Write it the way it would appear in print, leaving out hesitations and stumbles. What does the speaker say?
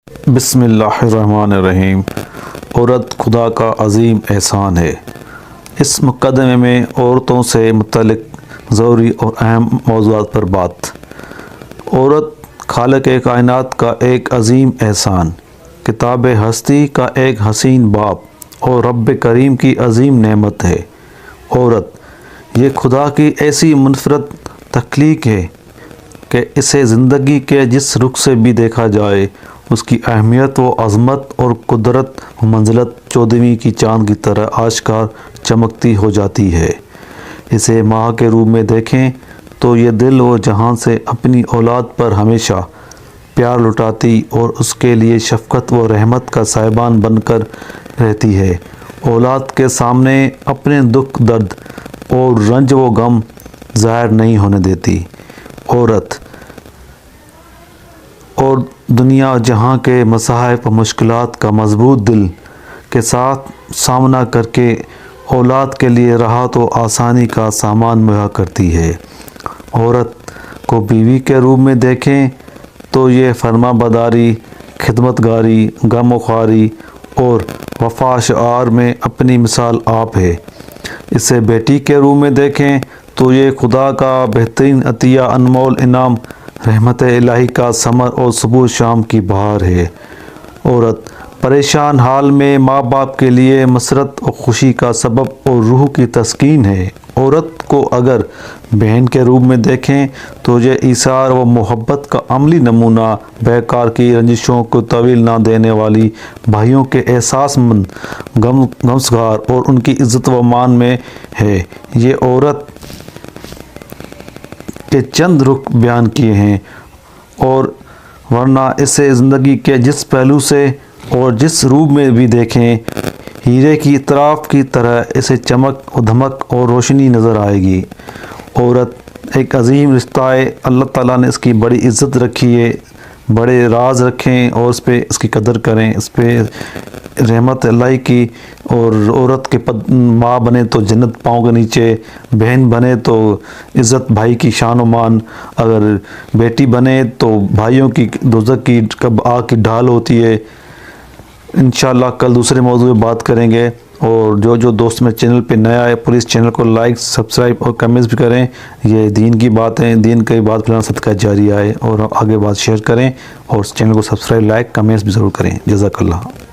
بسم اللہ الرحمن الرحیم۔ عورت خدا کا عظیم احسان ہے۔ اس مقدمے میں عورتوں سے متعلق ضروری اور اہم موضوعات پر بات۔ عورت خالق کائنات کا ایک عظیم احسان، کتاب ہستی کا ایک حسین باب اور رب کریم کی عظیم نعمت ہے۔ عورت یہ خدا کی ایسی منفرد تخلیق ہے کہ اسے زندگی کے جس رخ سے بھی دیکھا جائے اس کی اہمیت و عظمت اور قدرت و منزلت چودھویں کی چاند کی طرح آشکار چمکتی ہو جاتی ہے۔ اسے ماں کے روپ میں دیکھیں تو یہ دل و جہان سے اپنی اولاد پر ہمیشہ پیار لٹاتی اور اس کے لیے شفقت و رحمت کا سائبان بن کر رہتی ہے۔ اولاد کے سامنے اپنے دکھ درد اور رنج و غم ظاہر نہیں ہونے دیتی۔ عورت اور دنیا جہاں کے مصائب و مشکلات کا مضبوط دل کے ساتھ سامنا کر کے اولاد کے لیے راحت و آسانی کا سامان مہیا کرتی ہے۔ عورت کو بیوی کے روپ میں دیکھیں تو یہ فرما برداری، خدمت گاری، غم و خواری اور وفا شعار میں اپنی مثال آپ ہے۔ اسے بیٹی کے روپ میں دیکھیں تو یہ خدا کا بہترین عطیہ، انمول انعام، رحمت الہی کا ثمر اور صبح شام کی بہار ہے۔ عورت پریشان حال میں ماں باپ کے لیے مسرت و خوشی کا سبب اور روح کی تسکین ہے۔ عورت کو اگر بہن کے روپ میں دیکھیں تو یہ ایثار و محبت کا عملی نمونہ، بیکار کی رنجشوں کو طویل نہ دینے والی، بھائیوں کے احساس مند، غمگسار اور ان کی عزت و مان میں ہے۔ یہ عورت کے چند رخ بیان کیے ہیں اور ورنہ اسے زندگی کے جس پہلو سے اور جس روپ میں بھی دیکھیں ہیرے کی اطراف کی طرح اسے چمک و دھمک اور روشنی نظر آئے گی۔ عورت ایک عظیم رشتہ ہے، اللہ تعالیٰ نے اس کی بڑی عزت رکھی ہے۔ بڑے راز رکھیں اور اس کی قدر کریں، اس پہ رحمت الہی کی۔ اور عورت کے ماں بنے تو جنت پاؤں کے نیچے، بہن بنے تو عزت، بھائی کی شان و مان، اگر بیٹی بنے تو بھائیوں کی دوزخ کی آگ کی ڈھال ہوتی ہے۔ انشاءاللہ کل دوسرے موضوع پہ بات کریں گے۔ اور جو دوست میں چینل پہ نیا ہے پلیز چینل کو لائک، سبسکرائب اور کمنٹس بھی کریں۔ یہ دین کی باتیں، دین کی بات پھیلانا صدقہ جاریہ ہے، اور آگے بات شیئر کریں اور چینل کو سبسکرائب، لائک، کمنٹس بھی ضرور کریں۔ جزاک اللہ۔